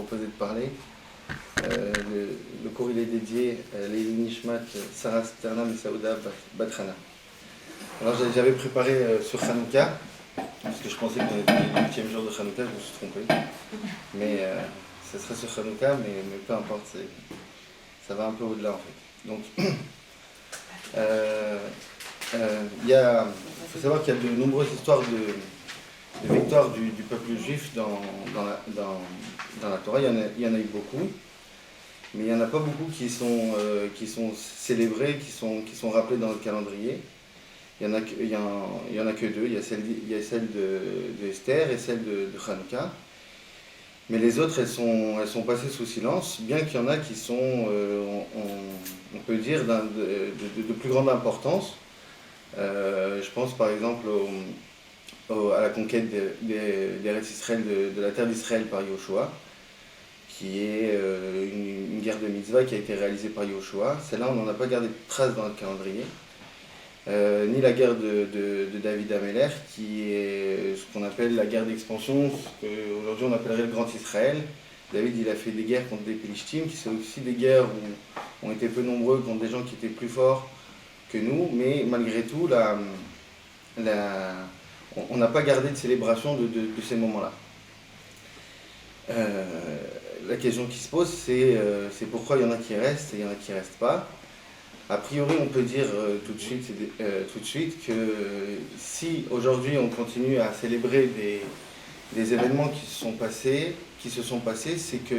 proposé de parler. Le cours il est dédié à Leili Nishmat, Sarah Sternam et Saouda Batrana. Alors j'avais préparé sur Hanouka, parce que je pensais qu'on était le 8e jour de Hanouka, je me suis trompé. Mais ce serait sur Hanouka, mais peu importe, ça va un peu au-delà en fait. Donc, faut savoir qu'il y a de nombreuses histoires de victoires du peuple juif dans la Torah. Il y en a eu beaucoup, mais il n'y en a pas beaucoup qui sont célébrés, qui sont rappelés dans le calendrier. Il y en a que deux. Il y a celle de Esther et celle de Hanouka. Mais les autres, elles sont passées sous silence, bien qu'il y en a qui sont, on peut dire, de plus grande importance. Je pense par exemple à la conquête d'Eretz Israël, de la terre d'Israël par Yoshua, qui est une guerre de mitzvah qui a été réalisée par Yoshua. Celle-là, on n'en a pas gardé de trace dans le calendrier. Ni la guerre de David Améler, qui est ce qu'on appelle la guerre d'expansion, ce qu'aujourd'hui on appellerait le Grand Israël. David, il a fait des guerres contre des Pélishtim, qui sont aussi des guerres où on était peu nombreux contre des gens qui étaient plus forts que nous, mais malgré tout, on n'a pas gardé de célébration de ces moments-là. La question qui se pose, c'est pourquoi il y en a qui restent et il y en a qui ne restent pas. A priori, on peut dire tout de suite que si aujourd'hui on continue à célébrer des événements qui se sont passés, c'est que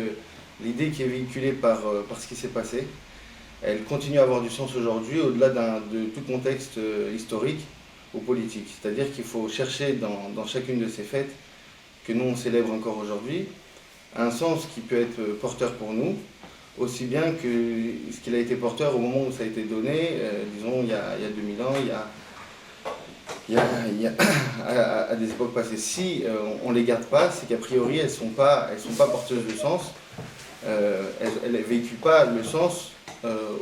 l'idée qui est véhiculée par ce qui s'est passé, elle continue à avoir du sens aujourd'hui au-delà de tout contexte historique ou politique. C'est-à-dire qu'il faut chercher dans chacune de ces fêtes que nous on célèbre encore aujourd'hui un sens qui peut être porteur pour nous, aussi bien que ce qu'il a été porteur au moment où ça a été donné, disons il y a 2000 ans, à des époques passées. Si on ne les garde pas, c'est qu'a priori elles sont pas porteuses de sens, elles ne véhiculent pas le sens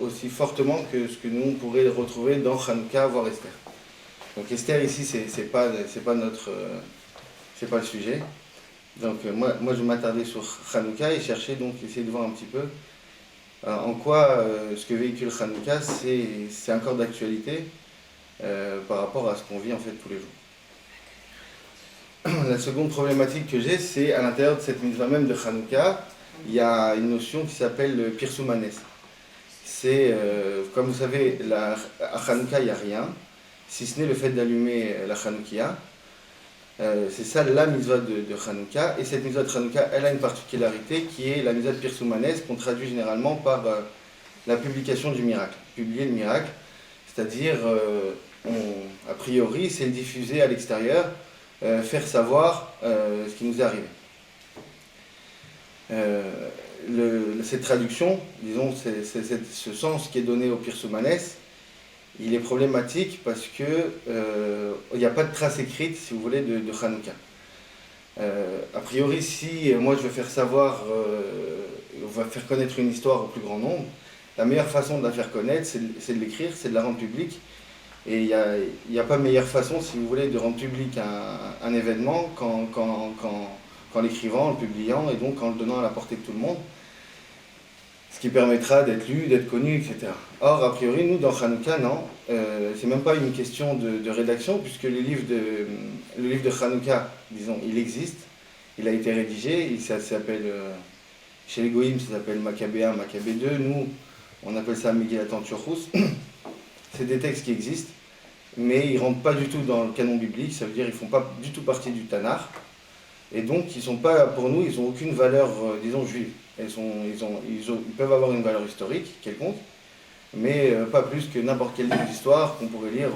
aussi fortement que ce que nous on pourrait retrouver dans Hanouka, voire Esther. Donc Esther ici c'est pas le sujet. Donc moi je m'attardais sur Hanouka et essayer de voir un petit peu en quoi ce que véhicule Hanouka c'est encore d'actualité par rapport à ce qu'on vit en fait tous les jours. La seconde problématique que j'ai, c'est à l'intérieur de cette mitzvah même de Hanouka, il y a une notion qui s'appelle le Pirsoumanes. C'est, comme vous savez, à Hanouka il n'y a rien, si ce n'est le fait d'allumer la Hanoukia. C'est ça la mitzvah de Hanouka, et cette mitzvah de Hanouka, elle a une particularité qui est la mitzvah de Pirsoumanes, qu'on traduit généralement par la publication du miracle, publier le miracle, c'est-à-dire, a priori, c'est le diffuser à l'extérieur, faire savoir ce qui nous est arrivé. Cette traduction, disons, ce sens qui est donné au Pirsoumanes, il est problématique parce que il n'y a pas de trace écrite, si vous voulez, de Hanouka. A priori, si moi je veux faire savoir, on va faire connaître une histoire au plus grand nombre, la meilleure façon de la faire connaître, c'est de l'écrire, c'est de la rendre publique. Et il n'y a pas meilleure façon, si vous voulez, de rendre public un événement qu'en l'écrivant, en le publiant et donc en le donnant à la portée de tout le monde. Ce qui permettra d'être lu, d'être connu, etc. Or, a priori, nous, dans Hanouka, non. C'est même pas une question de rédaction, puisque le livre de Hanouka, disons, il existe. Il a été rédigé, ça s'appelle, chez les Goïms, ça s'appelle Maccabée 1, Maccabée 2. Nous, on appelle ça Megillat Antiochus. C'est des textes qui existent, mais ils ne rentrent pas du tout dans le canon biblique, ça veut dire qu'ils ne font pas du tout partie du Tanakh. Et donc, ils sont pas, pour nous, ils n'ont aucune valeur, disons, juive. Ils peuvent avoir une valeur historique quelconque, mais pas plus que n'importe quel livre d'histoire qu'on pourrait lire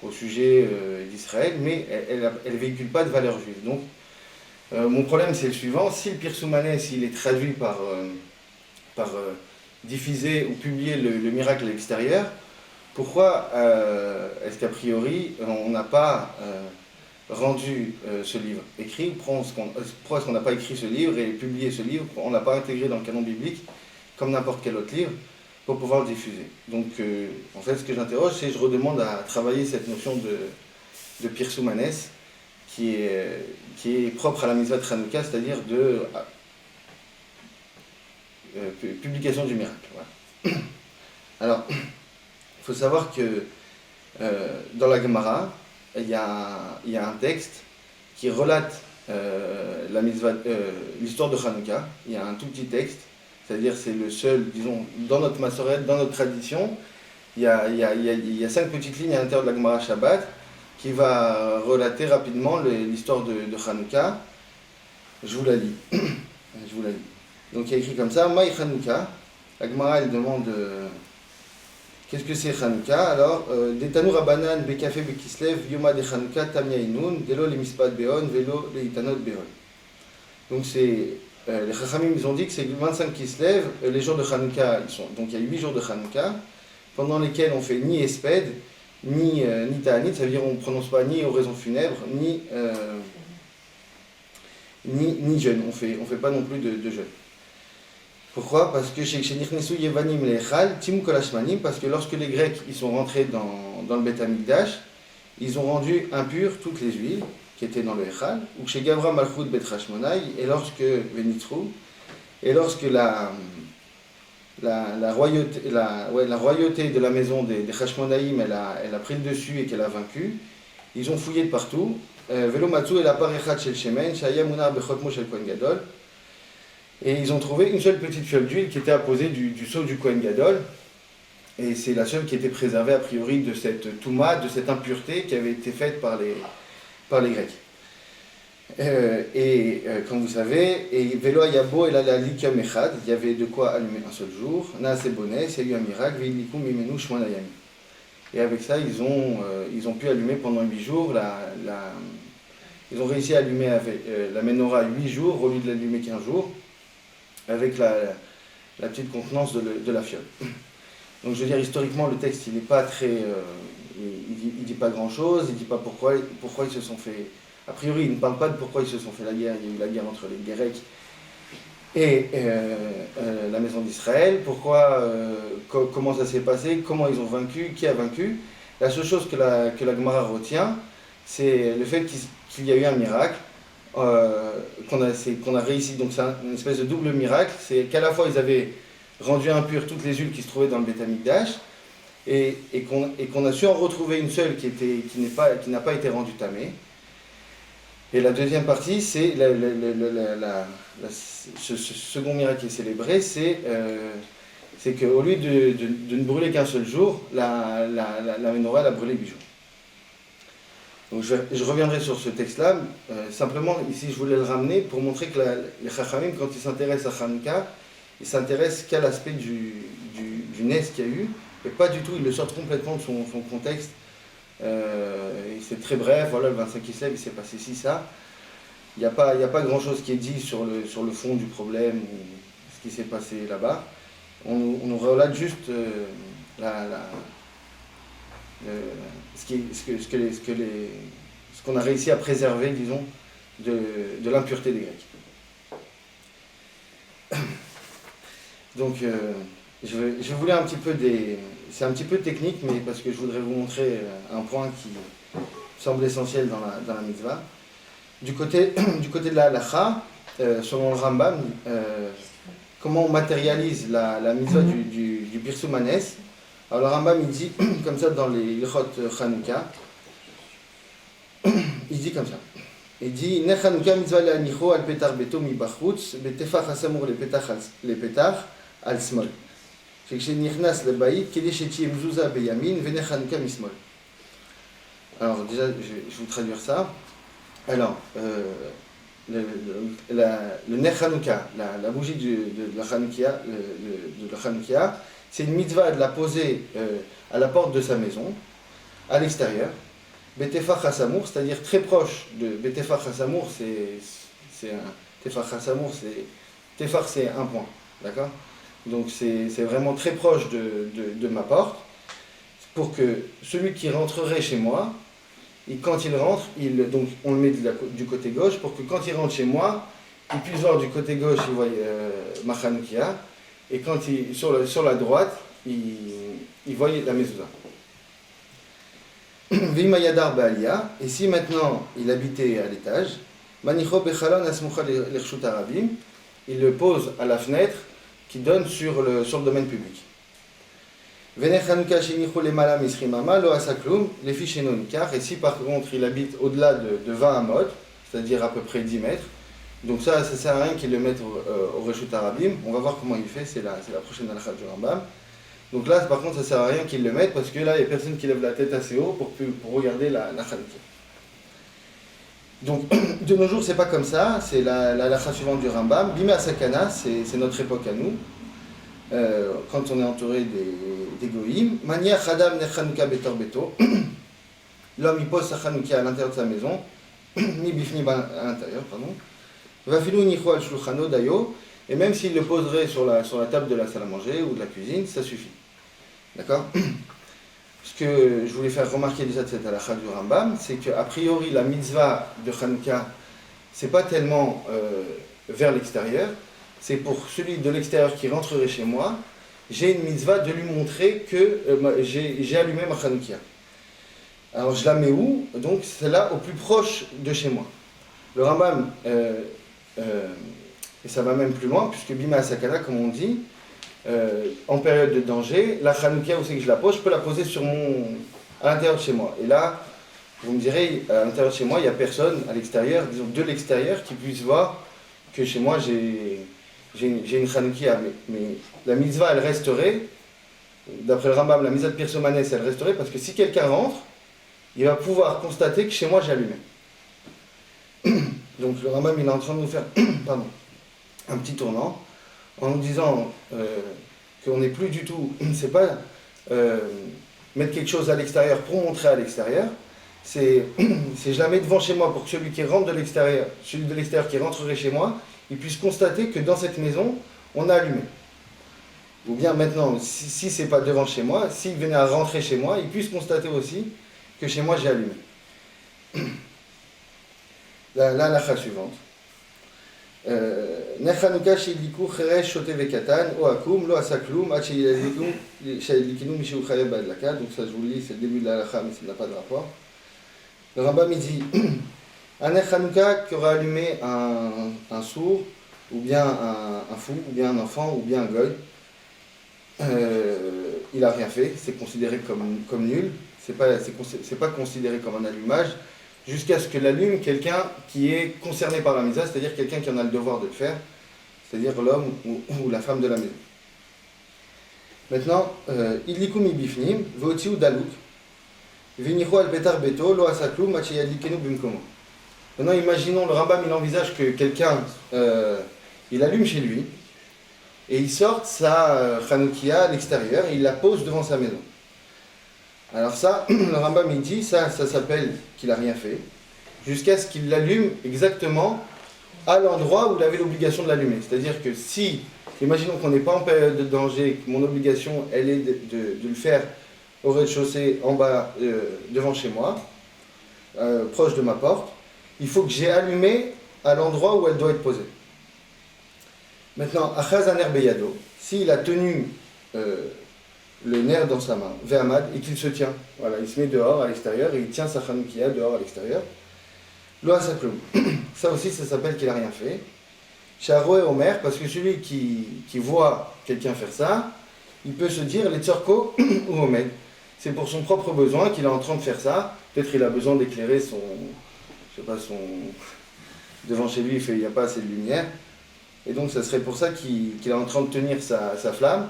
au sujet d'Israël, mais elle ne véhicule pas de valeur juive. Donc, mon problème, c'est le suivant. Si le Pirsoumanes, il est traduit par diffuser ou publier le miracle à l'extérieur, pourquoi est-ce qu'a priori, on n'a pas rendu ce livre écrit, pourquoi est-ce qu'on n'a pas écrit ce livre et publié ce livre, on ne l'a pas intégré dans le canon biblique comme n'importe quel autre livre pour pouvoir le diffuser. Donc en fait ce que j'interroge, c'est je redemande à travailler cette notion de Pirsoumanes qui est propre à la mitzvah de Hanouka, c'est-à-dire de publication du miracle. Voilà. Alors, il faut savoir que dans la Gemara, il y a un texte qui relate l'histoire de Hanouka. Il y a un tout petit texte, c'est-à-dire c'est le seul, disons, dans notre Massoret, dans notre tradition, il y a 5 petites lignes à l'intérieur de la Gemara Shabbat qui va relater rapidement l'histoire de Hanouka. Je vous la lis. Donc il y a écrit comme ça, Maï Hanouka. La Gemara elle demande qu'est-ce que c'est Hanouka. Alors, Detanu Rabanan Bekafe Bekislev Yoma de Hanouka Tamia Inun Delo le Mispat Beon Velo le Itanot Beon. Donc c'est les Chachamim ils ont dit que c'est le 25 Kislev, les jours de Hanouka, donc il y a 8 jours de Hanouka pendant lesquels on fait ni Esped ni Ta'anit, ça veut dire on ne prononce pas ni oraison funèbre ni jeûne, on fait pas non plus de jeûne. Pourquoi? Parce que chez Nichnesu Yevanim Lechal, Timu Kolashmanim, parce que lorsque les Grecs ils sont rentrés dans le Beth Amikdash, ils ont rendu impures toutes les huiles qui étaient dans le Echal, ou chez Gavra Malchut Bet Hashmonai, et lorsque Venitzrou, et lorsque la royauté de la maison des Hashmonaïm elle a pris le dessus et qu'elle a vaincu, ils ont fouillé de partout. Velo Matsu et la Parechat Shel Shemen, Shaya Munar Bechotmo Shel Kohen Gadol. Et ils ont trouvé une seule petite fiole d'huile qui était apposée du seau du Kohen Gadol. Et c'est la seule qui était préservée a priori de cette touma, de cette impureté qui avait été faite par les Grecs. Comme vous savez, Velo Ayabo et la Likiam Echad, il y avait de quoi allumer un seul jour. Naase Bonnet, c'est eu un miracle, Veilikum Mimenu Shmonayami. Et avec ça, ils ont pu allumer pendant 8 jours ils ont réussi à allumer la menorah 8 jours au lieu de l'allumer qu'1 jour, avec la petite contenance de la fiole. Donc je veux dire, historiquement, le texte, il n'est pas très... il dit pas grand-chose, il ne dit pas pourquoi ils se sont fait... A priori, il ne parle pas de pourquoi ils se sont fait la guerre. Il y a eu la guerre entre les Grecs et la maison d'Israël. Comment ça s'est passé, comment ils ont vaincu, qui a vaincu. La seule chose que la Gemara retient, c'est le fait qu'il y a eu un miracle, qu'on a réussi. Donc c'est une espèce de double miracle. C'est qu'à la fois ils avaient rendu impures toutes les huiles qui se trouvaient dans le Beth Amikdash, et qu'on a su en retrouver une seule qui n'a pas été rendue tamée. Et la deuxième partie, c'est ce second miracle qui est célébré, c'est qu'au lieu de ne brûler qu'un seul jour, la menorah a brûlé 8 jours. Donc je reviendrai sur ce texte-là. Simplement, ici, je voulais le ramener pour montrer que les Chachamim, quand ils s'intéressent à Hanouka, ils s'intéressent qu'à l'aspect du Nes qu'il y a eu, et pas du tout, ils le sortent complètement de son contexte. C'est très bref, voilà, le 25 Kislev, il s'est passé ci, ça. Il n'y a pas grand-chose qui est dit sur le fond du problème, ou ce qui s'est passé là-bas. On nous relate juste ce qu'on a réussi à préserver, disons, de l'impureté des Grecs. Donc, je voulais un petit peu c'est un petit peu technique, mais parce que je voudrais vous montrer un point qui semble essentiel dans la mitzvah. Du côté de la halacha, selon le Rambam, comment on matérialise la mitzvah du Pirsum Hanes. Alors le Rambam il dit comme ça dans les Ilchot Hanouka, il dit comme ça. Il dit Ne Hanouka mitzvah le'anicho al petar beto mi bachutz betefach hasamur le petach al smol. כשנכנס לבית כדי שתהיה מזוזה בימין ונר חנוכה משמאל. Alors déjà, je vais vous traduire ça. Alors, le Ner Hanouka, la bougie de la Hanouka, c'est une mitzvah de la poser à la porte de sa maison, à l'extérieur. Betefach Hasamour, c'est-à-dire très proche de Betefach Hasamour, Tefach Hasamour, Tefach c'est un point, d'accord? Donc c'est vraiment très proche de ma porte, pour que celui qui rentrerait chez moi, et quand il rentre, donc on le met du côté gauche, pour que quand il rentre chez moi, il puisse voir du côté gauche, il voit ma Hanoukia, et quand sur la droite, il voit la mezouza. Vima Yadar Baalia, et si maintenant il habitait à l'étage, Manicho Bechalon Asmucha Lershut Arabim, il le pose à la fenêtre qui donne sur le domaine public. Et si par contre il habite au-delà de 20 amot, c'est-à-dire à peu près 10 mètres, donc ça sert à rien qu'il le mette au Reshut Harabim. On va voir comment il fait, c'est la prochaine halakha du Rambam. Donc là par contre ça sert à rien qu'il le mette parce que là il n'y a personne qui lève la tête assez haut pour regarder la Hanouka. Donc de nos jours c'est pas comme ça, c'est la halakha suivante du Rambam. Bima Sakana, c'est notre époque à nous. Quand on est entouré des goïms, Mania Chadam Nechanouka Betor Beto, l'homme il pose sa Hanouka à l'intérieur de sa maison, ni bifni à l'intérieur, pardon. Vafilu nichu al shulchano dayo, et même s'il le poserait sur la table de la salle à manger ou de la cuisine, ça suffit. D'accord? Ce que je voulais faire remarquer déjà de cette halakha du Rambam, c'est qu'a priori la mitzvah de Hanouka, c'est pas tellement vers l'extérieur, c'est pour celui de l'extérieur qui rentrerait chez moi, j'ai une mitzvah de lui montrer que j'ai allumé ma Hanouka. Alors je la mets où? Donc c'est là au plus proche de chez moi. Le Rambam, et ça va même plus loin, puisque Bima Sakana, comme on dit, en période de danger, la Hanouka, où c'est que je la pose, je peux la poser à l'intérieur de chez moi. Et là, vous me direz, à l'intérieur de chez moi, il n'y a personne à l'extérieur, disons de l'extérieur, qui puisse voir que chez moi j'ai une Hanouka. Mais la mitzvah, elle resterait, d'après le Rambam, la mitzvah de Pirso Manes, elle resterait, parce que si quelqu'un rentre, il va pouvoir constater que chez moi j'ai allumé. Donc le Rambam il est en train de nous faire un petit tournant en nous disant qu'on n'est plus du tout, c'est pas mettre quelque chose à l'extérieur pour montrer à l'extérieur, c'est je la mets devant chez moi pour que celui qui rentre de l'extérieur, celui de l'extérieur qui rentrerait chez moi, il puisse constater que dans cette maison on a allumé. Ou bien maintenant, si c'est pas devant chez moi, s'il venait à rentrer chez moi, il puisse constater aussi que chez moi j'ai allumé. La halakha suivante. Nechanouka sheyidliku cheresh shotev vekatan o akum lo asa kloum ad sheyidlikinu mishu chayev ba'adlaka. Donc ça je vous le lis, c'est le début de la halakha mais ça n'a pas de rapport. Le Rambam il dit un Nechanouka qui aura allumé un sourd ou bien un fou ou bien un enfant ou bien un goy, il n'a rien fait, c'est considéré comme nul, c'est pas considéré comme un allumage, jusqu'à ce que l'allume quelqu'un qui est concerné par la mitzvah, c'est-à-dire quelqu'un qui en a le devoir de le faire, c'est-à-dire l'homme ou la femme de la maison. Maintenant, idliku mi bifnim, veotiu daluk, vinichu al betar beto, lo asaklu, machiyadlikenu bimkomo. Maintenant, imaginons, le Rambam, il envisage que quelqu'un, il allume chez lui, et il sort sa Hanoukia à l'extérieur, et il la pose devant sa maison. Alors ça, le Rambam il dit, ça s'appelle qu'il n'a rien fait, jusqu'à ce qu'il l'allume exactement à l'endroit où il avait l'obligation de l'allumer. C'est-à-dire que si, imaginons qu'on n'est pas en période de danger, que mon obligation, elle est de le faire au rez-de-chaussée, en bas, devant chez moi, proche de ma porte, il faut que j'ai allumé à l'endroit où elle doit être posée. Maintenant, Achazaner Beyado, s'il a tenu le nerf dans sa main, Ve'amad, et qu'il se tient, voilà, il se met dehors à l'extérieur et il tient sa Hanoukia dehors à l'extérieur, Lo Asakloum. Ça aussi, ça s'appelle qu'il n'a rien fait. Sharo et Omer, parce que celui qui voit quelqu'un faire ça, il peut se dire les Tzorko ou Omed. C'est pour son propre besoin qu'il est en train de faire ça. Peut-être qu'il a besoin d'éclairer devant chez lui, il n'y a pas assez de lumière. Et donc, ça serait pour ça qu'il est en train de tenir sa flamme.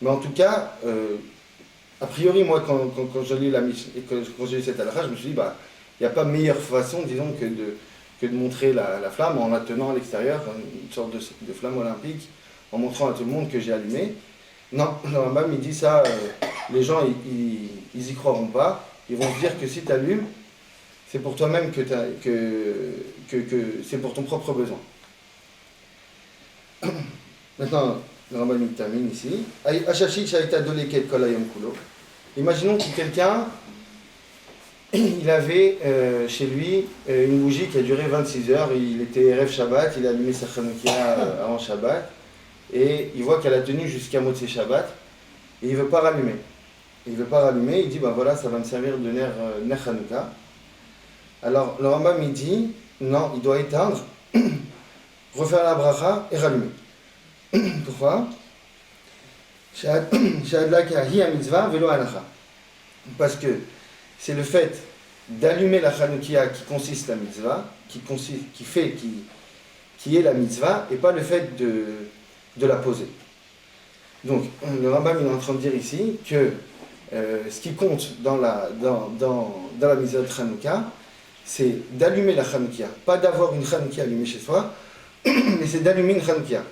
Mais en tout cas, a priori, moi, quand j'ai lu cette halakha, je me suis dit, il n'y a pas meilleure façon, disons, que de montrer la flamme en la tenant à l'extérieur, une sorte de flamme olympique, en montrant à tout le monde que j'ai allumé. Non, le Rambam, il dit ça, les gens, ils y croiront pas. Ils vont se dire que si tu allumes, c'est pour toi-même que c'est pour ton propre besoin. Maintenant, le Rambam il termine ici. Imaginons que quelqu'un, il avait chez lui une bougie qui a duré 26 heures, il était Erev Shabbat, il a allumé sa Hanoukia avant Shabbat, et il voit qu'elle a tenu jusqu'à Motzei Shabbat, et il ne veut pas rallumer. Il dit, voilà, ça va me servir de ner Hanouka. Alors le Rambam il dit, non, il doit éteindre, refaire la bracha et rallumer. Pourquoi? Parce que c'est le fait d'allumer la Hanoukia qui consiste la mitzvah, qui est la mitzvah, et pas le fait de la poser. Donc, le Rambam il est en train de dire ici que ce qui compte dans la mitzvah de Hanouka, c'est d'allumer la Hanoukia, pas d'avoir une Hanoukia allumée chez soi, mais c'est d'allumer une Hanoukia.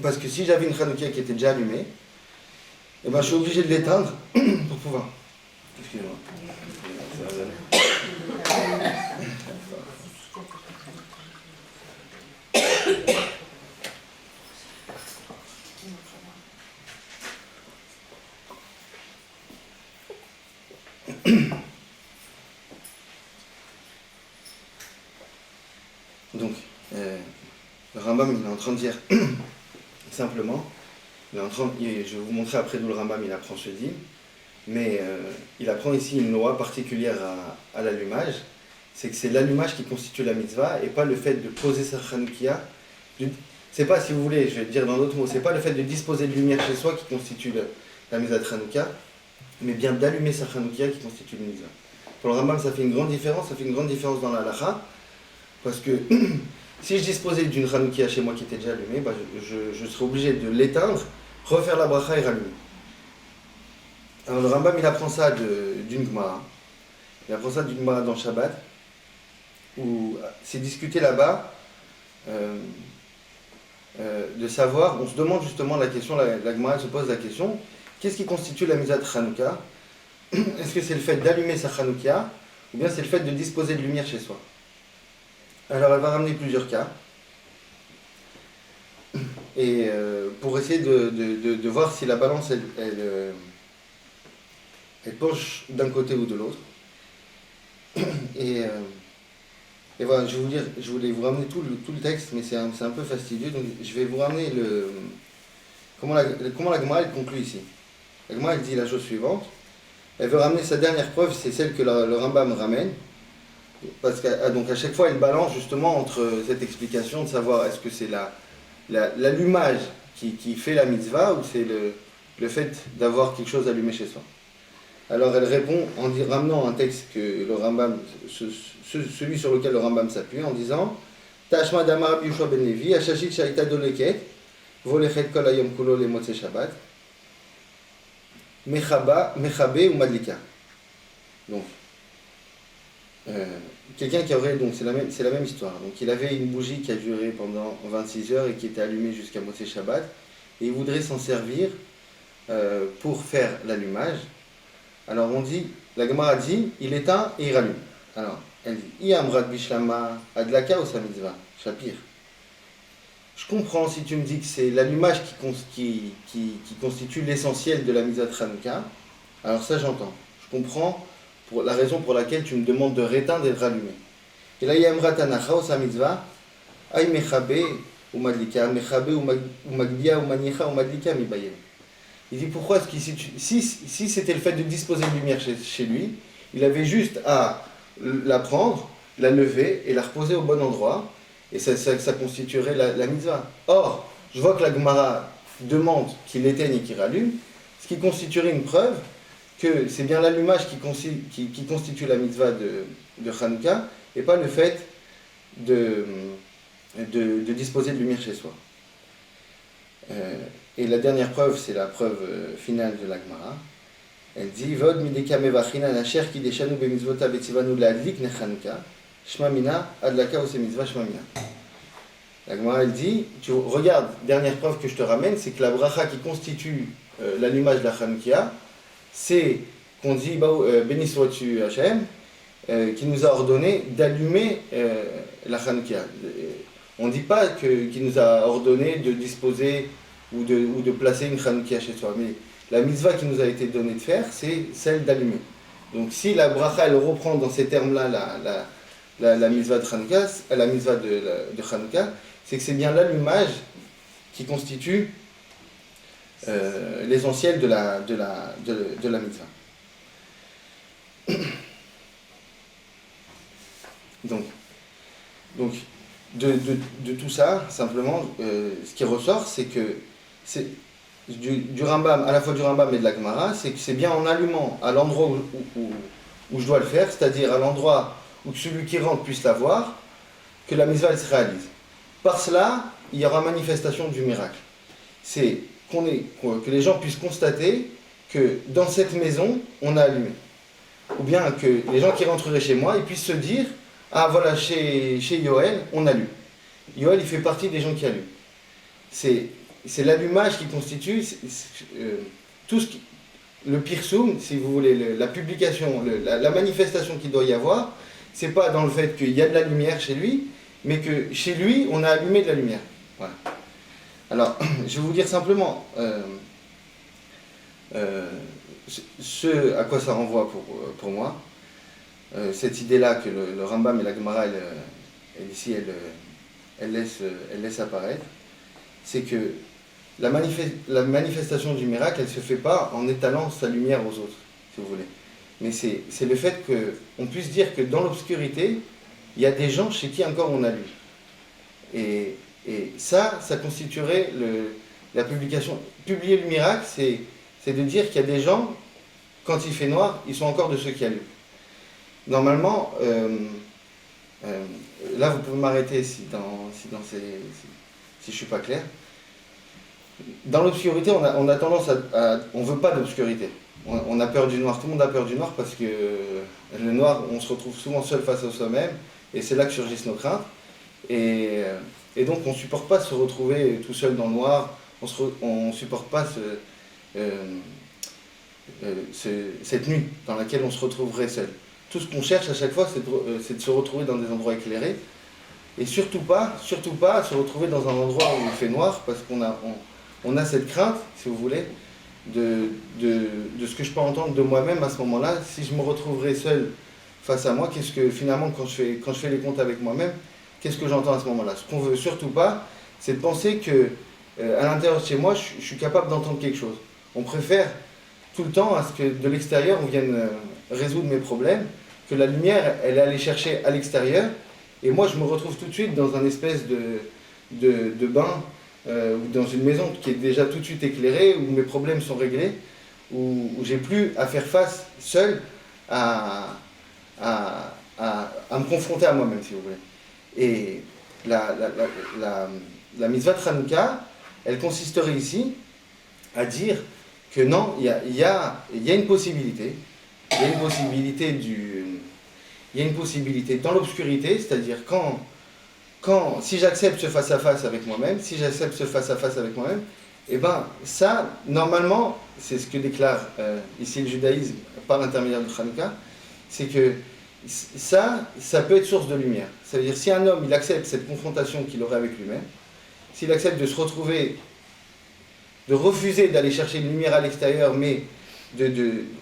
Parce que si j'avais une Hanoukia qui était déjà allumée, eh ben, je suis obligé de l'éteindre pour pouvoir. Excusez-moi. Donc, le Rambam il est en train de dire simplement, je vais vous montrer après d'où le Rambam il apprend ce dit, mais il apprend ici une loi particulière à l'allumage, c'est que c'est l'allumage qui constitue la mitzvah et pas le fait de poser sa Hanoukia. C'est pas, si vous voulez, je vais dire dans d'autres mots, c'est pas le fait de disposer de lumière chez soi qui constitue la mitzvah de Hanouka, mais bien d'allumer sa Hanoukia qui constitue la mitzvah. Pour le Rambam, ça fait une grande différence dans la halacha, parce que si je disposais d'une Hanoukia chez moi qui était déjà allumée, bah je serais obligé de l'éteindre, refaire la bracha et rallumer. Alors le Rambam il apprend ça d'une Gemara. Il apprend ça d'une Gemara dans Shabbat, où c'est discuté là-bas de savoir, on se demande justement la question, la Gemara se pose la question, qu'est-ce qui constitue la mitzvah de Hanouka? Est-ce que c'est le fait d'allumer sa Hanoukia, ou bien c'est le fait de disposer de lumière chez soi? Alors elle va ramener plusieurs cas, et pour essayer de voir si la balance elle penche d'un côté ou de l'autre. Et voilà, je voulais vous ramener tout le texte, mais c'est un peu fastidieux, donc je vais vous ramener comment la Gemara elle conclut ici. La Gemara elle dit la chose suivante, elle veut ramener sa dernière preuve, c'est celle que le Rambam ramène, parce qu'à chaque fois elle balance justement entre cette explication de savoir est-ce que c'est l'allumage qui fait la mitzvah ou c'est le fait d'avoir quelque chose allumé chez soi. Alors elle répond en ramenant un texte que le Rambam, celui sur lequel le Rambam s'appuie, en disant Tashma damar Yoshua ben Levi, Ashashit shaita doleket, volechet kol hayom kulo le motzei Shabbat, mechabe ou madlika. Donc, quelqu'un qui aurait, donc c'est la même histoire. Donc il avait une bougie qui a duré pendant 26 heures et qui était allumée jusqu'à motzei Shabbat, et il voudrait s'en servir pour faire l'allumage. Alors on dit, la Gemara dit, il éteint et il rallume. Alors, elle dit, Iamrat bishlama adlaka ou sa mitzvah, Shapir. Je comprends si tu me dis que c'est l'allumage qui constitue l'essentiel de la mitzvah de Hanouka. Alors ça j'entends. Je comprends pour la raison pour laquelle tu me demandes de réteindre et de rallumer. Et là, Iamrat anacha ou sa mitzvah, ay mechabe ou madlika, mechabe ou magdia ou manicha ou madlika mi bayem. Il dit pourquoi est-ce qu'il si c'était le fait de disposer de lumière chez lui, il avait juste à la prendre, la lever et la reposer au bon endroit, et ça constituerait la mitzvah. Or, je vois que la Gemara demande qu'il éteigne et qu'il rallume, ce qui constituerait une preuve que c'est bien l'allumage qui constitue la mitzvah de Hanouka, et pas le fait de disposer de lumière chez soi. Et la dernière preuve, c'est la preuve finale de la Gemara. Elle dit Vod mideka mevachina nasher ki deshanu bemitzvota betzivanu leadlik nechanouka shma mina adlaka ose mitzvah shma mina. La Gemara elle dit, tu regardes, dernière preuve que je te ramène, c'est que la bracha qui constitue l'allumage de la Hanoukia, c'est qu'on dit béni sois-tu Hachem, qui nous a ordonné d'allumer la Hanoukia. On ne dit pas qu'il nous a ordonné de disposer ou de placer une Hanoukia chez soi, mais la mitzvah qui nous a été donnée de faire, c'est celle d'allumer. Donc si la bracha elle reprend dans ces termes-là la mitzvah de Hanouka, la mitzvah de Hanouka, c'est que c'est bien l'allumage qui constitue l'essentiel de la mitzvah. Donc de tout ça, simplement, ce qui ressort, c'est que c'est du Rambam, à la fois du Rambam et de la Gemara, c'est que c'est bien en allumant à l'endroit où je dois le faire, c'est-à-dire à l'endroit où celui qui rentre puisse la voir, que la mitzvah elle se réalise. Par cela, il y aura manifestation du miracle. C'est que les gens puissent constater que dans cette maison, on a allumé. Ou bien que les gens qui rentreraient chez moi, ils puissent se dire, ah voilà, chez Yoël, on allume. Yoël, il fait partie des gens qui allument. C'est l'allumage qui constitue tout ce qui, le pirsum, si vous voulez, la publication, la manifestation qu'il doit y avoir, c'est pas dans le fait qu'il y a de la lumière chez lui, mais que chez lui, on a allumé de la lumière. Voilà. Alors, je vais vous dire simplement ce à quoi ça renvoie pour moi. Cette idée-là que le Rambam et la Gemara, elle laisse apparaître, c'est que la manifestation du miracle, elle ne se fait pas en étalant sa lumière aux autres, si vous voulez. Mais c'est le fait qu'on puisse dire que dans l'obscurité, il y a des gens chez qui encore on allume. Et ça constituerait la publication. Publier le miracle, c'est de dire qu'il y a des gens, quand il fait noir, ils sont encore de ceux qui allument. Normalement, là vous pouvez m'arrêter si je ne suis pas clair. Dans l'obscurité, on a tendance on ne veut pas d'obscurité. On a peur du noir, tout le monde a peur du noir parce que le noir, on se retrouve souvent seul face à soi-même et c'est là que surgissent nos craintes. Et donc on ne supporte pas se retrouver tout seul dans le noir, on ne supporte pas cette nuit dans laquelle on se retrouverait seul. Tout ce qu'on cherche à chaque fois, c'est de se retrouver dans des endroits éclairés et surtout pas se retrouver dans un endroit où il fait noir parce qu'on a cette crainte, si vous voulez, de ce que je peux entendre de moi-même à ce moment-là. Si je me retrouverais seul face à moi, qu'est-ce que finalement, quand je fais les comptes avec moi-même, qu'est-ce que j'entends à ce moment-là? Ce qu'on veut surtout pas, c'est de penser que à l'intérieur de chez moi, je suis capable d'entendre quelque chose. On préfère tout le temps à ce que de l'extérieur, on vienne résoudre mes problèmes, que la lumière, elle est allée chercher à l'extérieur, et moi, je me retrouve tout de suite dans un espèce de bain, ou dans une maison qui est déjà tout de suite éclairée, où mes problèmes sont réglés, où j'ai plus à faire face seul à me confronter à moi-même, si vous voulez. Et la mitzvah de Hanouka, elle consisterait ici à dire que non, il y a une possibilité, il y a une possibilité dans l'obscurité, c'est-à-dire si j'accepte ce face-à-face avec moi-même, et ben ça, normalement, c'est ce que déclare ici le judaïsme par l'intermédiaire de Hanouka, c'est que ça peut être source de lumière. Ça veut dire si un homme il accepte cette confrontation qu'il aurait avec lui-même, s'il accepte de se retrouver, de refuser d'aller chercher une lumière à l'extérieur, mais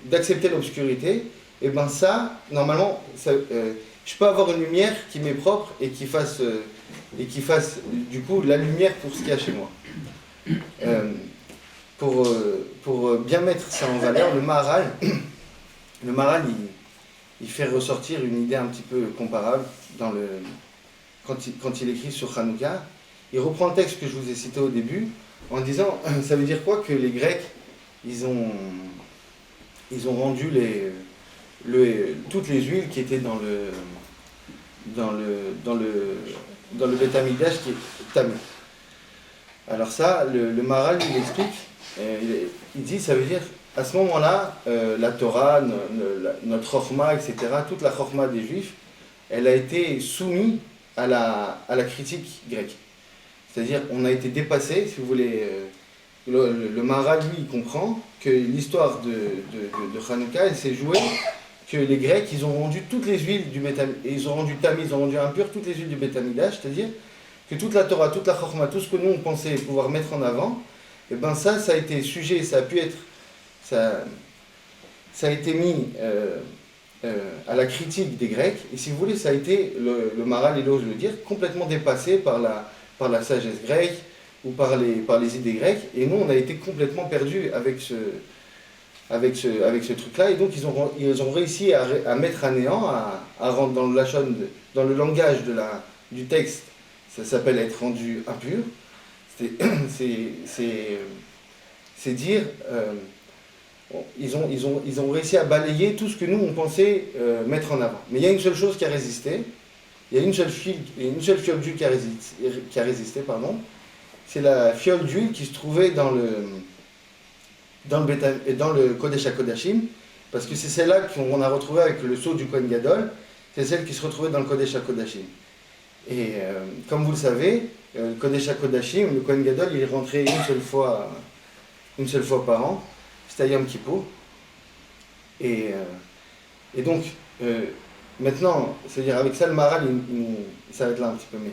d'accepter l'obscurité, et ben ça, normalement, je peux avoir une lumière qui m'est propre et qui fasse du coup la lumière pour ce qu'il y a chez moi. Pour bien mettre ça en valeur, le Maharal, il fait ressortir une idée un petit peu comparable quand il écrit sur Hanouka. Il reprend le texte que je vous ai cité au début en disant, ça veut dire quoi que les Grecs, ils ont rendu toutes les huiles qui étaient dans le Beth Amikdash qui est tamé. Alors ça, le Maharal, il explique, il dit, ça veut dire, à ce moment-là, la Torah, notre Chokhma, etc., toute la Chokhma des Juifs, elle a été soumise à la critique grecque. C'est-à-dire, on a été dépassé, si vous voulez, le Maharal, lui, il comprend que l'histoire de Hanouka, elle s'est jouée, que les Grecs, ils ont rendu toutes les huiles du Beth Amikdash, ils ont rendu tamis, ils ont rendu impur toutes les huiles du Beth Amikdash, c'est-à-dire que toute la Torah, toute la Chokhma, tout ce que nous, on pensait pouvoir mettre en avant, et ben ça a été sujet, ça a été mis à la critique des Grecs, et si vous voulez, ça a été, le Maharal, il ose le dire, complètement dépassé par la sagesse grecque, ou par les idées grecques, et nous, on a été complètement perdus avec ce truc-là, et donc ils ont réussi à mettre à néant, à rendre dans le langage du texte, ça s'appelle être rendu impur. C'est dire, ils ont réussi à balayer tout ce que nous, on pensait mettre en avant. Mais il y a une seule chose qui a résisté, il y a une seule fiole d'huile qui a résisté, pardon. C'est la fiole d'huile qui se trouvait dans le Kodesh HaKodashim, parce que c'est celle-là qu'on a retrouvée avec le sceau du Kohen Gadol, c'est celle qui se retrouvait dans le Kodesh HaKodashim. Et comme vous le savez, le Kodesh HaKodashim, le Kohen Gadol, il est rentré une seule fois par an, c'était à Yom Kippour. Et donc, maintenant, c'est-à-dire avec ça, le Maharal, il s'arrête là un petit peu, mais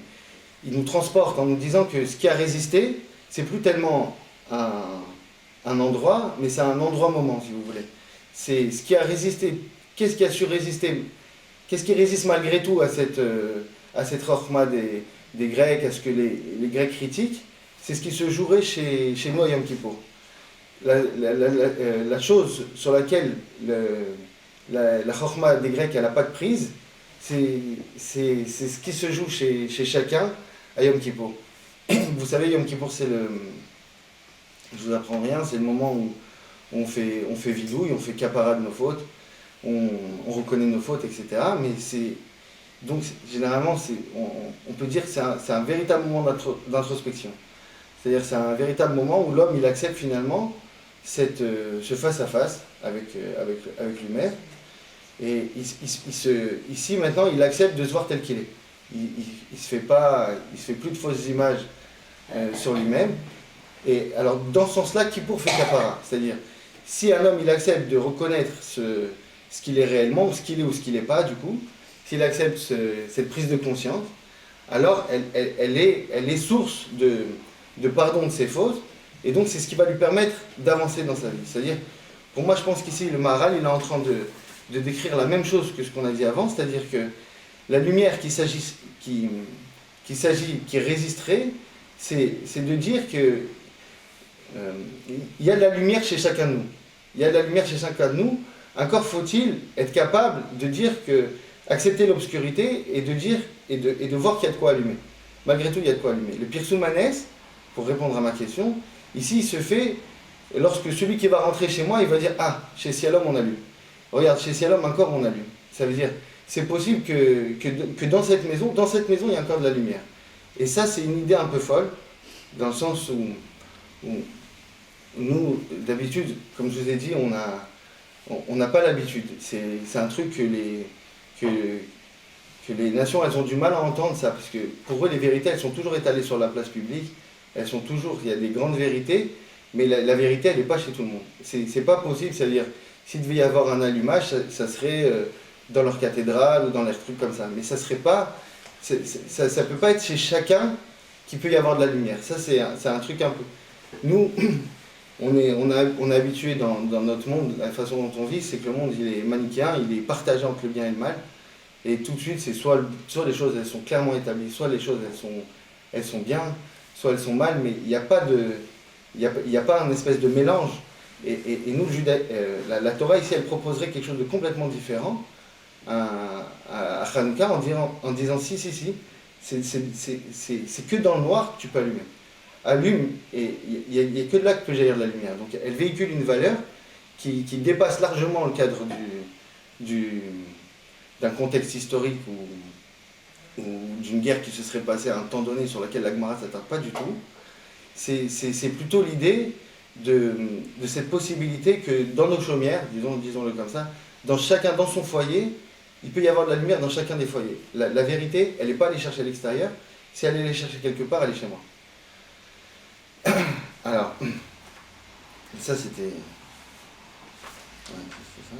il nous transporte en nous disant que ce qui a résisté, c'est plus tellement un endroit, mais c'est un endroit-moment, si vous voulez. C'est ce qui a résisté. Qu'est-ce qui a su résister? Qu'est-ce qui résiste malgré tout à cette rochma des Grecs, à ce que les Grecs critiquent? C'est ce qui se jouerait chez nous à Yom Kippour. La chose sur laquelle la chokhma des Grecs n'a pas de prise, c'est ce qui se joue chez chacun à Yom Kippour. Vous savez, Yom Kippour, je vous apprends rien, c'est le moment où on fait vidouille, on fait capara de nos fautes, on reconnaît nos fautes, etc. Mais donc généralement, on peut dire que c'est un véritable moment d'introspection. C'est-à-dire c'est un véritable moment où l'homme il accepte finalement ce face-à-face avec lui-même. Et ici maintenant, il accepte de se voir tel qu'il est. Il se fait plus de fausses images sur lui-même. Et alors dans ce sens-là, Kippour fait capara. C'est-à-dire, si un homme il accepte de reconnaître ce qu'il est réellement, ou ce qu'il est ou ce qu'il n'est pas, du coup, s'il accepte cette prise de conscience, alors elle est source de pardon de ses fautes, et donc c'est ce qui va lui permettre d'avancer dans sa vie. C'est-à-dire, pour moi je pense qu'ici le Maharal il est en train de décrire la même chose que ce qu'on a dit avant, c'est-à-dire que la lumière qui résisterait, c'est de dire que il y a de la lumière chez chacun de nous. Il y a de la lumière chez chacun de nous. Encore faut-il être capable de dire que, accepter l'obscurité et de dire et de voir qu'il y a de quoi allumer. Malgré tout, il y a de quoi allumer. Le Pirsou Manès, pour répondre à ma question, ici il se fait lorsque celui qui va rentrer chez moi, il va dire ah, chez Sialom on allume. Regarde, chez Sialom encore on allume. Ça veut dire c'est possible que dans cette maison il y a encore de la lumière. Et ça c'est une idée un peu folle, dans le sens où nous, d'habitude, comme je vous ai dit, on n'a pas l'habitude. C'est un truc que les nations, elles ont du mal à entendre ça, parce que pour eux, les vérités, elles sont toujours étalées sur la place publique, il y a des grandes vérités, mais la vérité, elle n'est pas chez tout le monde. C'est pas possible, c'est-à-dire, s'il devait y avoir un allumage, ça serait dans leur cathédrale ou dans les trucs comme ça, mais ça serait pas, ça peut pas être chez chacun qu'il peut y avoir de la lumière. Ça, c'est un truc un peu... Nous, on est habitué dans notre monde, la façon dont on vit, c'est que le monde il est manichéen, il est partagé entre le bien et le mal. Et tout de suite, c'est soit les choses elles sont clairement établies, soit les choses elles sont bien, soit elles sont mal, mais il n'y a pas un espèce de mélange. Et nous, la Torah ici, elle proposerait quelque chose de complètement différent à Hanouka en disant si, c'est que dans le noir que tu peux allumer. Allume, et il n'y a que de là que peut jaillir de la lumière. Donc elle véhicule une valeur qui dépasse largement le cadre d'un contexte historique ou d'une guerre qui se serait passée à un temps donné sur laquelle la Gemara ne s'attarde pas du tout. C'est plutôt l'idée de cette possibilité que dans nos chaumières, disons-le comme ça, dans son foyer, il peut y avoir de la lumière dans chacun des foyers. La vérité, elle n'est pas allée chercher à l'extérieur. Si elle est allée chercher quelque part, elle est chez moi. Alors, ça c'était... Ouais, c'est ça.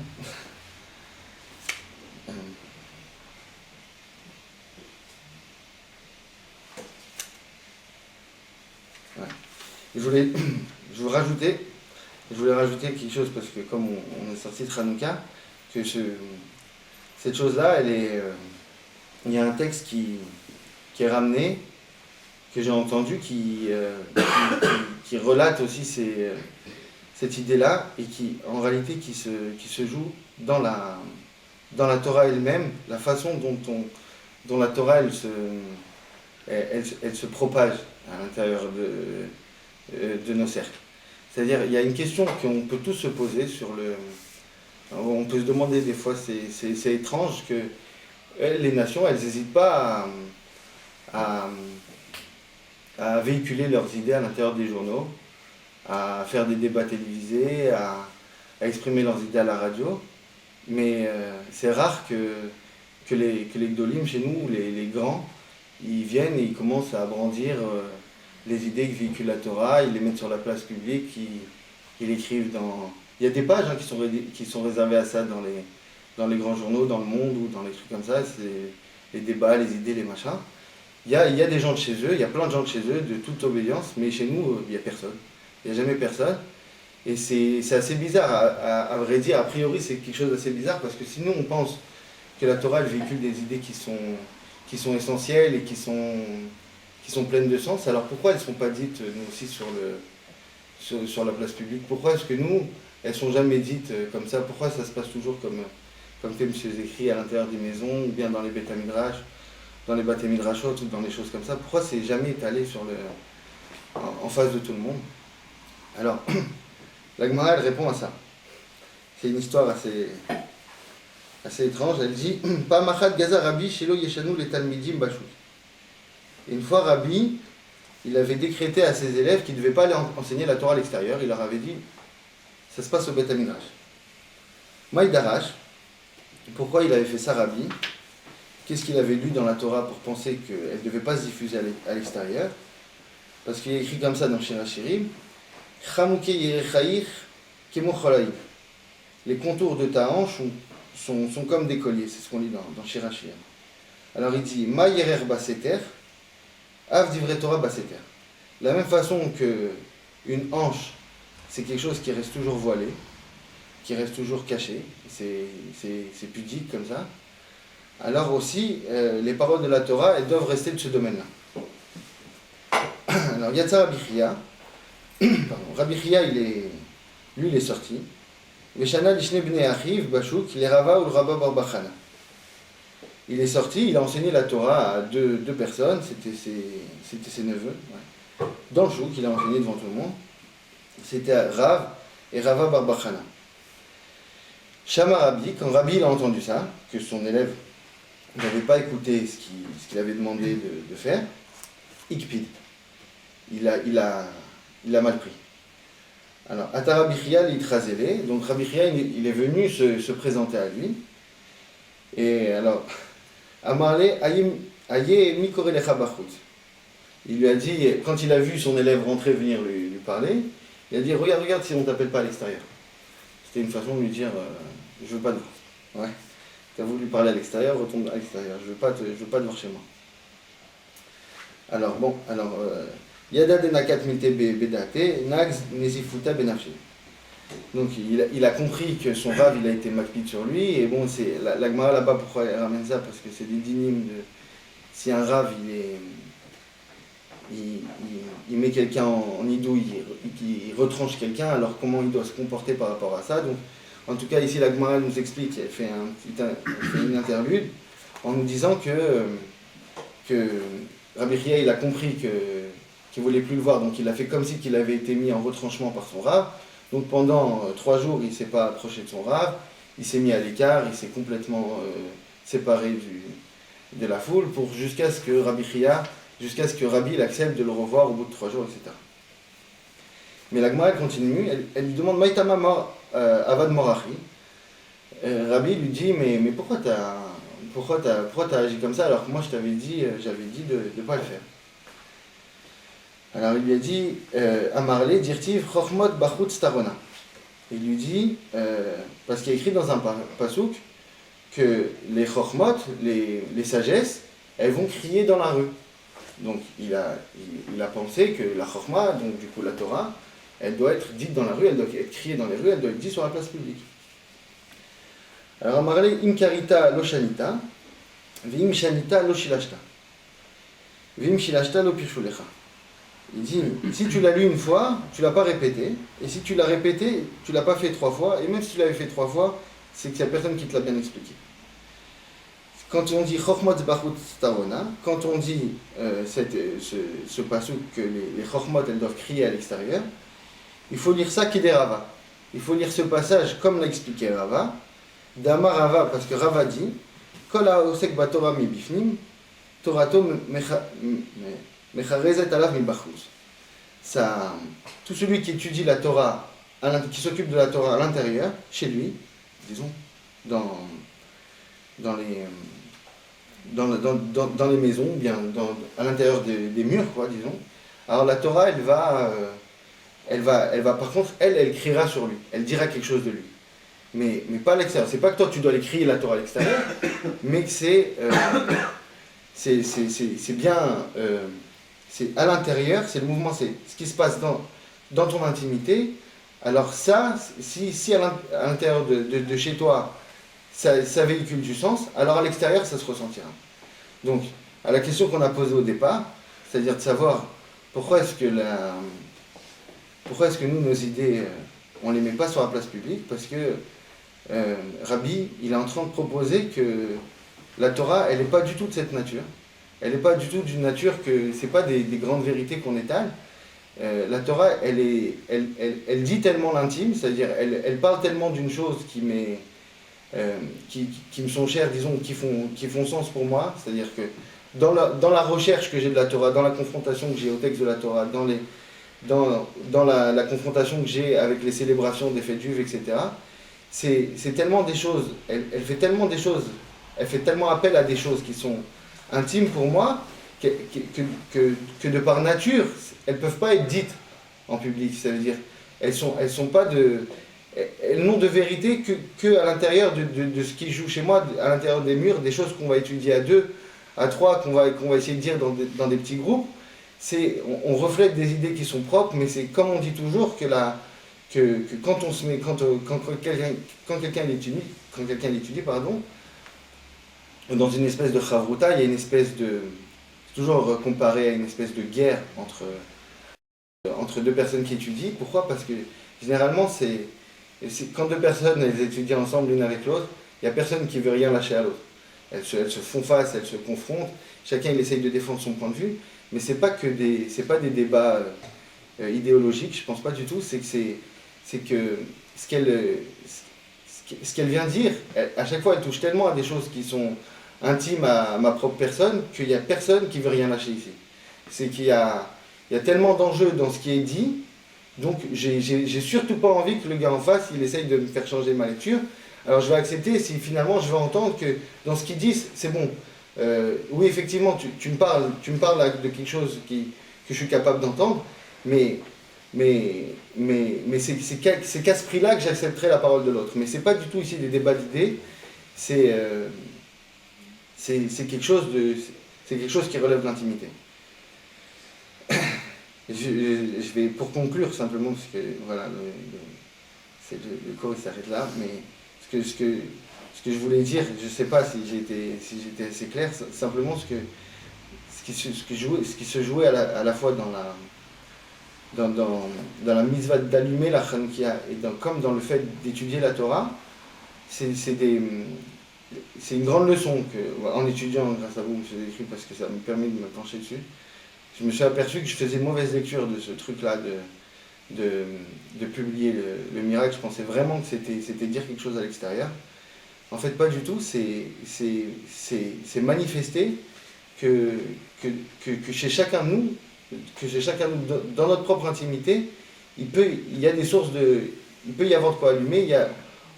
Ouais. Je voulais rajouter quelque chose parce que comme on est sorti de Hanouka, que cette chose-là, il y a un texte qui est ramené, que j'ai entendu, qui relate aussi cette idée-là, et qui, en réalité, qui se joue dans la Torah elle-même, la façon dont la Torah, elle se propage à l'intérieur de nos cercles. C'est-à-dire, il y a une question qu'on peut tous se poser sur le... On peut se demander des fois, c'est étrange que les nations, elles n'hésitent pas à, à véhiculer leurs idées à l'intérieur des journaux, à faire des débats télévisés, à exprimer leurs idées à la radio. Mais c'est rare que les gdolim chez nous, les grands, ils viennent et ils commencent à brandir les idées que véhicule la Torah, ils les mettent sur la place publique, ils écrivent dans... Il y a des pages qui sont réservées à ça dans les grands journaux, dans le monde ou dans les trucs comme ça, c'est les débats, les idées, les machins. Il y a des gens de chez eux, il y a plein de gens de chez eux, de toute obédience, mais chez nous, il n'y a personne. Il n'y a jamais personne. Et c'est assez bizarre, à vrai dire, a priori c'est quelque chose d'assez bizarre, parce que sinon on pense que la Torah elle véhicule des idées qui sont essentielles et qui sont pleines de sens, alors pourquoi elles ne sont pas dites nous aussi sur la place publique? Pourquoi est-ce que nous, elles ne sont jamais dites comme ça? Pourquoi ça se passe toujours comme fait M. Zekri à l'intérieur des maisons, ou bien dans les Beth Midrash, dans les Bate Midrashot, ou dans les choses comme ça? Pourquoi c'est jamais étalé en face de tout le monde? Alors, la Gemara, elle répond à ça. C'est une histoire assez étrange. Elle dit Pamachat Gaza Rabbi Shelo Yeshanu le Talmidim Bashut. Une fois, Rabbi, il avait décrété à ses élèves qu'ils ne devaient pas aller enseigner la Torah à l'extérieur. Il leur avait dit ça se passe au Beth Midrash. Maïdarash, pourquoi il avait fait ça, Rabbi? Qu'est-ce qu'il avait lu dans la Torah pour penser qu'elle ne devait pas se diffuser à l'extérieur? Parce qu'il est écrit comme ça dans Shir HaShirim les contours de ta hanche sont comme des colliers, c'est ce qu'on lit dans Shir HaShirim. Alors il dit Ma yerer baseter, av divrei Torah baseter. De la même façon qu'une hanche, c'est quelque chose qui reste toujours voilé, qui reste toujours caché, c'est pudique comme ça. Alors aussi, les paroles de la Torah, elles doivent rester de ce domaine-là. Alors Yatsa Rabbi Chia, Rabbi Chia, il est sorti. Veshana lishne bnei achiv bashuk, il est Rava ou le Rabba bar Bachana. Il est sorti, il a enseigné la Torah à deux personnes, c'était ses neveux. Ouais. Dans le chouk, il a enseigné devant tout le monde. C'était Rav et Rava bar Bachana. Shama Rabbi, quand Rabbi il a entendu ça, que son élève n'avait pas écouté ce qu'il avait demandé de faire, Ikpid. Il a mal pris. Alors, Ata Rabbi Chia l'itrazélé, donc Rabbi Chia il est venu se présenter à lui. Et alors, Amarle Aye Mikorelecha Bachut. Il lui a dit, quand il a vu son élève rentrer venir lui parler, il a dit regarde si on ne t'appelle pas à l'extérieur. C'était une façon de lui dire je veux pas te voir. Ouais. Tu as voulu parler à l'extérieur, retourne à l'extérieur. Je veux pas te voir chez moi. Alors bon, Yada de Nakat Milte Bedate, Nags Nezifuta Benafshe. Donc il a compris que son rave il a été makpid sur lui, et bon, c'est la Gemara là-bas, pourquoi elle ramène ça? Parce que c'est des dynimes de. Si un rave il met quelqu'un en hidou, il retranche quelqu'un, alors comment il doit se comporter par rapport à ça? Donc, en tout cas, ici, la Gemara nous explique, elle fait une interlude en nous disant que Rabbi Chia, il a compris qu'il ne voulait plus le voir, donc il a fait comme si qu'il avait été mis en retranchement par son rave. Donc pendant 3 jours, il ne s'est pas approché de son rave, il s'est mis à l'écart, il s'est complètement séparé de la foule, jusqu'à ce que Rabbi il accepte de le revoir au bout de 3 jours, etc. Mais la Gemara continue, elle lui demande Maïtama Avad Morachi. Rabbi lui dit mais pourquoi t'as agi comme ça alors que moi j'avais dit de ne pas le faire. Alors il lui a dit Amarle dirtiv Chochmot Bachut Starona. Il lui dit parce qu'il y a écrit dans un pasouk que les Chochmot, les sagesses, elles vont crier dans la rue. Donc il a pensé que la Chochma, donc du coup la Torah, elle doit être dite dans la rue, elle doit être criée dans les rues, elle doit être dite sur la place publique. Alors Amarle im karita lo shanita, v'im shanita lo shilashta, v'im shilashta lo pirshulecha. Il dit, si tu l'as lu une fois, tu ne l'as pas répété, et si tu l'as répété, tu ne l'as pas fait 3 fois, et même si tu l'avais fait 3 fois, c'est qu'il n'y a personne qui te l'a bien expliqué. quand on dit Chochmot Bachut Tavona, quand on dit ce passage que les Chochmot elles doivent crier à l'extérieur, il faut lire ça Kidei Rava. Il faut lire ce passage comme l'a expliqué Rava, Damar Rava, parce que Rava dit Kol haosek baTorah mibifnim, Torato mecharezet alav mibachutz. Ça, tout celui qui étudie la Torah, qui s'occupe de la Torah à l'intérieur, chez lui, disons, dans les maisons, bien à l'intérieur des murs, quoi, disons. Alors la Torah, elle va, par contre, elle criera sur lui, elle dira quelque chose de lui. Mais pas à l'extérieur. C'est pas que toi tu dois aller crier la Torah à l'extérieur, mais que c'est bien, c'est à l'intérieur, c'est le mouvement, c'est ce qui se passe dans ton intimité. Alors ça, si à l'intérieur de chez toi, ça véhicule du sens, alors à l'extérieur, ça se ressentira. Donc, à la question qu'on a posée au départ, c'est-à-dire de savoir pourquoi est-ce que nous, nos idées, on ne les met pas sur la place publique, parce que Rabbi, il est en train de proposer que la Torah, elle n'est pas du tout de cette nature. Elle n'est pas du tout d'une nature que c'est pas des grandes vérités qu'on étale. La Torah, elle dit tellement l'intime, c'est-à-dire elle parle tellement d'une chose qui me sont chères, disons, qui font sens pour moi. C'est-à-dire que dans la recherche que j'ai de la Torah, dans la confrontation que j'ai au texte de la Torah, dans la confrontation que j'ai avec les célébrations des fêtes juives, etc., c'est tellement des choses, elle fait tellement des choses, elle fait tellement appel à des choses qui sont intimes pour moi, que de par nature, elles ne peuvent pas être dites en public. Ça veut dire, elles n'ont de vérité que à l'intérieur de ce qui joue chez moi, à l'intérieur des murs, des choses qu'on va étudier à 2, à 3, qu'on va essayer de dire dans des petits groupes. On reflète des idées qui sont propres, mais c'est comme on dit toujours que quand on se met, quand quelqu'un l'étudie, dans une espèce de chavruta, il y a une espèce de, toujours comparé à une espèce de guerre entre deux personnes qui étudient. Pourquoi? Parce que généralement, c'est quand deux personnes elles étudient ensemble l'une avec l'autre, il n'y a personne qui veut rien lâcher à l'autre. Elles se font face, elles se confrontent, chacun il essaye de défendre son point de vue, mais c'est pas des débats idéologiques, je pense pas du tout, c'est que ce qu'elle vient dire, à chaque fois elle touche tellement à des choses qui sont intimes à ma propre personne, qu'il n'y a personne qui veut rien lâcher ici. C'est qu'il y a tellement d'enjeux dans ce qui est dit, donc j'ai surtout pas envie que le gars en face, il essaye de me faire changer ma lecture. Alors je vais accepter si finalement je vais entendre que dans ce qu'ils disent, c'est bon. Oui, effectivement, tu me parles de quelque chose que je suis capable d'entendre, mais c'est qu'à ce prix-là que j'accepterai la parole de l'autre. Mais c'est pas du tout ici des débats d'idées, c'est quelque chose qui relève de l'intimité. Je vais, pour conclure simplement, parce que voilà, le cours il s'arrête là, mais ce que je voulais dire, je ne sais pas si j'étais assez clair, simplement ce qui se jouait à la fois dans la mitzvah d'allumer la Chanukah et comme dans le fait d'étudier la Torah, c'est une grande leçon en étudiant grâce à vous, M. Décru, parce que ça me permet de me pencher dessus. Je me suis aperçu que je faisais mauvaise lecture de ce truc-là, de publier le miracle. Je pensais vraiment que c'était dire quelque chose à l'extérieur. En fait, pas du tout. C'est manifester que chez chacun de nous, dans notre propre intimité, il y a des sources il peut y avoir de quoi allumer.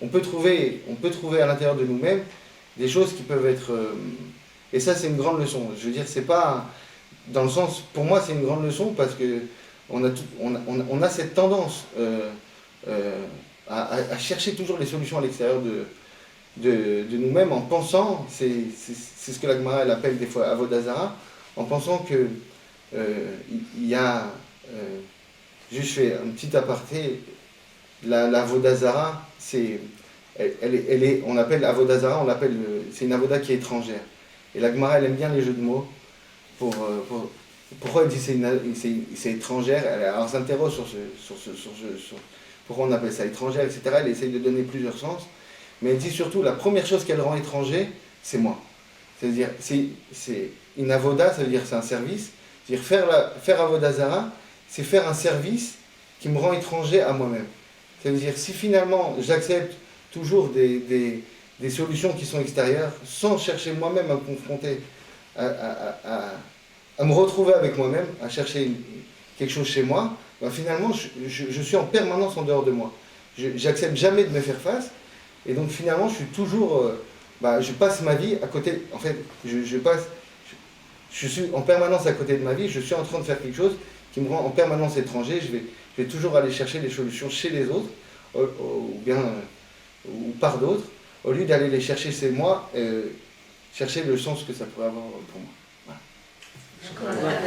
On peut trouver à l'intérieur de nous-mêmes des choses qui peuvent être. Et ça, c'est une grande leçon. Je veux dire, c'est pas. Dans le sens, pour moi, c'est une grande leçon parce que on a cette tendance à chercher toujours les solutions à l'extérieur de nous-mêmes en pensant, c'est ce que la Gemara elle appelle des fois Avodah Zara, en pensant que il y a, juste je fais un petit aparté, la Avodah Zara, on appelle Avodah Zara, c'est une Avodah qui est étrangère. Et la Gemara elle aime bien les jeux de mots. Pourquoi elle dit c'est étrangère, elle s'interroge sur pourquoi on appelle ça étrangère, etc. Elle essaye de donner plusieurs sens, mais elle dit surtout la première chose qu'elle rend étranger, c'est moi. C'est-à-dire, c'est une avoda, ça veut dire c'est un service. C'est-à-dire faire avoda zara, c'est faire un service qui me rend étranger à moi-même. C'est-à-dire, si finalement j'accepte toujours des solutions qui sont extérieures, sans chercher moi-même à me confronter, à me retrouver avec moi-même, à chercher quelque chose chez moi, ben finalement je suis en permanence en dehors de moi. J'accepte jamais de me faire face, et donc finalement je suis toujours, je passe ma vie à côté, en fait, je suis en permanence à côté de ma vie, je suis en train de faire quelque chose qui me rend en permanence étranger, je vais toujours aller chercher des solutions chez les autres, ou par d'autres, au lieu d'aller les chercher chez moi, chercher le sens que ça pourrait avoir pour moi. Voilà.